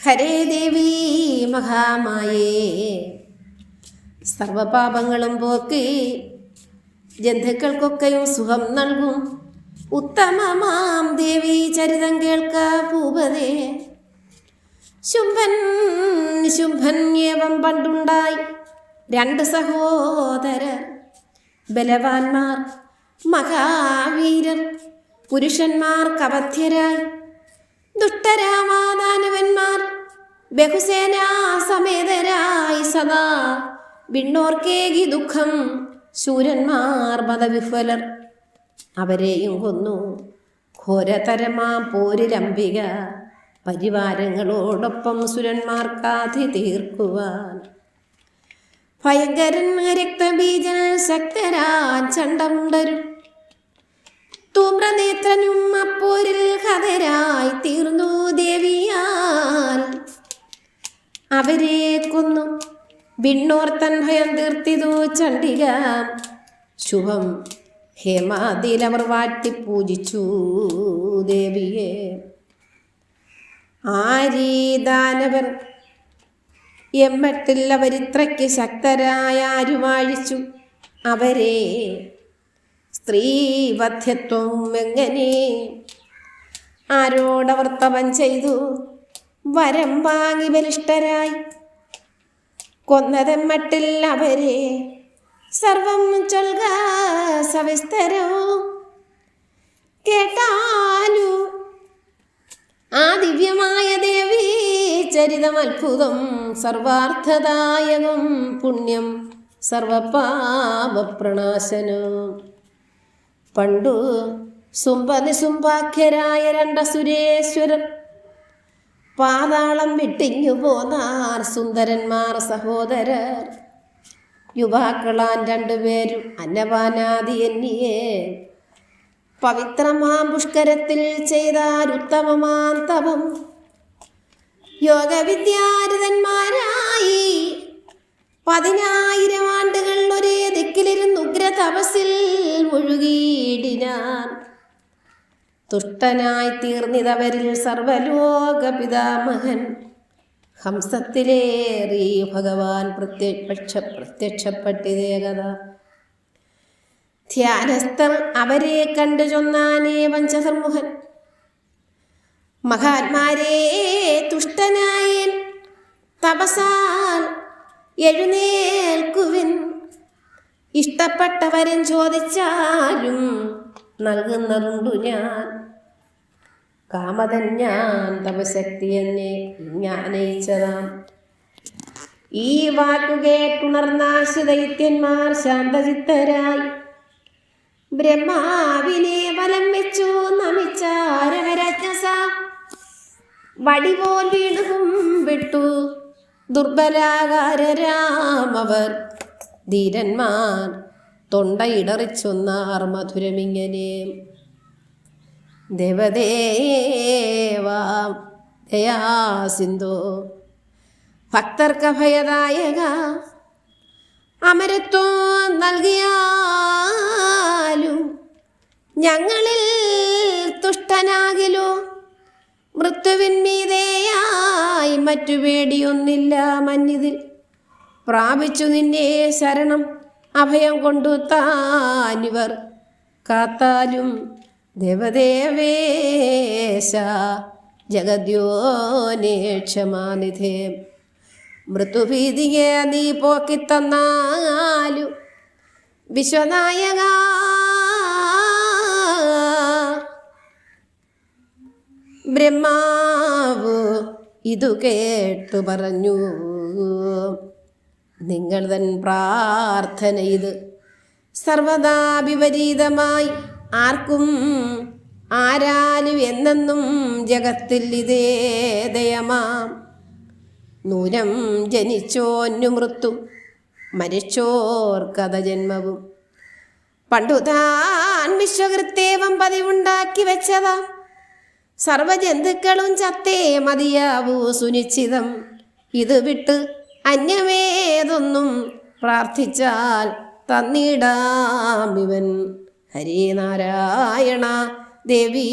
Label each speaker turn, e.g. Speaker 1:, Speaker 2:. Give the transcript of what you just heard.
Speaker 1: ഹരേ ദേവി മഹാമായേ, സർവപാപങ്ങളും പോക്കി ജന്തുക്കൾക്കൊക്കെയും സുഖം നൽകും ഉത്തമമാം ദേവി ചരിതം കേൾക്ക ഭൂപതേ. ശുംഭൻ ഏവം പണ്ടുണ്ടായി രണ്ട് സഹോദരർ, ബലവാന്മാർ മഹാവീരർ, പുരുഷന്മാർ കവധ്യരായി. ദുഷ്ടരാമാദാനവന്മാർ ബഹുസേനാ സമേതരായി സദാ വിണ്ണോർക്കേകി ദുഃഖം ശൂരന്മാർ മതവിഫലർ. അവരെയും കൊന്നു ഘോരതരമാ പോരിലംബിക പരിവാരങ്ങളോടൊപ്പം സുരന്മാർക്കാധി തീർക്കുവാൻ. ഭയങ്കരൻ രക്തബീജൻ ശക്തരാൻ ചണ്ടമുണ്ടരും തൂമ്രനേത്രനും അപ്പോരിൽ ഹതരായി തീർന്നു ദേവിയാൽ. അവരെ കൊന്നു വിണ്ണോർത്തൻ ഭയം തീർത്തിതു ചണ്ഡിക. ശുഭം ഹേമാദിലവർ വാട്ടി പൂജിച്ചു ദേവിയെ. ആരീദാനവർ എമ്മട്ടിൽ അവരിത്രയ്ക്ക് ശക്തരായ ആരുവാഴിച്ചു അവരെ. സ്ത്രീവധ്യത്വം എങ്ങനെ ആരോടവർ തപം ചെയ്തു വരം വാങ്ങി ബലിഷ്ഠരായി. കൊന്നതെമ്മട്ടിൽ അവരെ സർവം ചൊൽക സവിസ്തരോ കേട്ടാലു. ആ ദിവ്യമായ ദേവി ചരിതം അത്ഭുതം സർവാർത്ഥദായകം പുണ്യം സർവപാപപ്രണാശനം. പണ്ടു സുംഭനിസുംഭാഖ്യരായ രണ്ടസുരേശ്വരർ പാതാളം വിട്ടിഞ്ഞു പോന്നാർ സുന്ദരന്മാർ സഹോദരർ. യുവാക്കളാൻ രണ്ടുപേരും അന്നപാനാദി എന്നിയെ പവിത്രമാം പുഷ്കരത്തിൽ ചെയ്താൽ ഉത്തമമാം തപം. യോഗവിദ്യാരതന്മാരായി 10,000 ആണ്ടുകൾ ഒരേ ദിക്കിലിരുന്ന് ഉഗ്ര തപസ്സിൽ മുഴുകിയിടിനാൻ. തുഷ്ടനായി തീർന്നിതവരിൽ സർവലോക പിതാമഹൻ ഹംസത്തിലേറി ഭഗവാൻ പ്രത്യക്ഷപ്പെട്ടിതേകഥ. ധ്യാനസ്ഥർ അവരെ കണ്ടു ചൊന്നാനേ പഞ്ചസർമുഖൻ. മഹാത്മാരെ തുഷ്ടനായൻ തപസാൽ എഴുന്നേൽക്കുവിൻ. ഇഷ്ടപ്പെട്ടവരും ചോദിച്ചാലും നൽകുന്നതുണ്ടു ഞാൻ. കാമതൻ ഞാൻ തപശക്തി എന്നെ ജ്ഞാനയിച്ചതാം. ഈ വാക്കുകേട്ടുണർന്നാശു ദൈത്യന്മാർ ശാന്തചിത്തരായി ബ്രഹ്മാവിനെ വലം വെച്ചു നമിച്ചാരവരജ്ഞസ. വടിപോൽ വീണും വിട്ടു ദുർബലാകാരരാമവർ. ധീരന്മാർ തൊണ്ടയിടറിച്ചൊന്നാർ മധുരമിങ്ങനെ. ദേവദേവാ ദയാസിന്ധോ ഭക്തർക്കഭയദായക. അമരത്വം നൽകിയാലും ഞങ്ങളിൽ തുഷ്ടനാകിലോ. മൃത്യുവിന്മീതയായി മറ്റു പേടിയൊന്നില്ല മന്നിതിൽ. പ്രാപിച്ചു നിന്നെ ശരണം അഭയം കൊണ്ടു താനിവർ കാത്താലും. ദേവദേവേശ ജഗദ്യോനേ ക്ഷമാനിധേ. മൃത്യുഭീതിയെ നീ പോക്കിത്തന്നാലു വിശ്വനായക. ബ്രഹ്മാവ് ഇതു കേട്ടു പറഞ്ഞു, നിങ്ങൾ തൻ പ്രാർത്ഥന ഇത് സർവദാ വിപരീതമായി ആർക്കും ആരാലും എന്നെന്നും ജഗത്തിൽ ഇതേ ദയമാം. നൂനം ജനിച്ചോന്നു മൃത്തു മരിച്ചോർ കഥ ജന്മവും. പണ്ടു താൻ വിശ്വകൃത്തേവം പതിവുണ്ടാക്കി വെച്ചതാ. സർവജന്തുക്കളും ചത്തേ മതിയാവൂ സുനിശ്ചിതം. ഇത് വിട്ട് അന്യമേതൊന്നും പ്രാർത്ഥിച്ചാൽ തന്നിടാമിവൻ. ഹരേ നാരായണ ദേവി